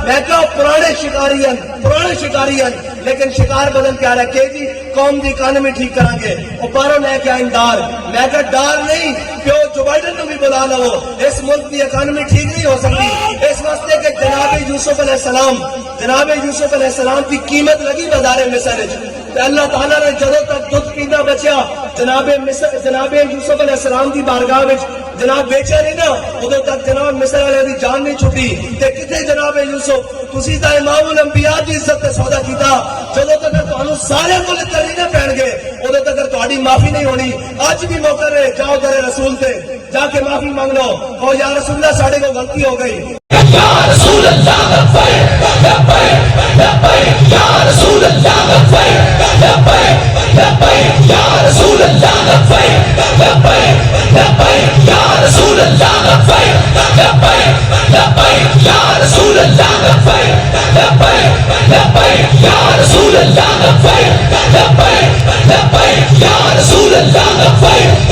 میں کہا پرانے شکاری ہیں لیکن شکار بدل کے آ رہا ہے کہ جی قوم دی اکانومی ٹھیک کریں گے اور بارہ لے کے آئیں ڈار. میں کہا ڈار نہیں کہ وہ جو بائیڈن کو بھی بلا لو, اس ملک کی اکانومی ٹھیک نہیں ہو سکتی اس واسطے کہ جناب یوسف علیہ السلام کی قیمت لگی بازار مصر. اللہ تعالیٰ نے جدوں تک دودھ پیندا بچیا جناب یوسف علیہ السلام کی بارگاہ میں جناب بیچا نہیں نا, ادو تک جناب مصر والے کی جان نہیں چھٹی. تے کتنے جناب یوسف تسی تا امام الانبیاء کی عزت تے سودا کیتا, جدوں تک تانوں سارے کول ترینے پین گے ادو تک تہاڈی معافی نہیں ہونی. اج بھی موقع ہے, جاؤ در رسول تے جا کے معافی مانگ لو, او یا رسول اللہ ساڈے کو غلطی ہو گئی. یا رسول اللہ لبیک لبیک لبیک یا رسول اللہ لبیک لبیک لبیک یا رسول اللہ لبیک لبیک لبیک یا رسول اللہ لبیک لبیک لبیک یا رسول اللہ لبیک لبیک لبیک یا رسول اللہ لبیک لبیک لبیک یا رسول اللہ لبیک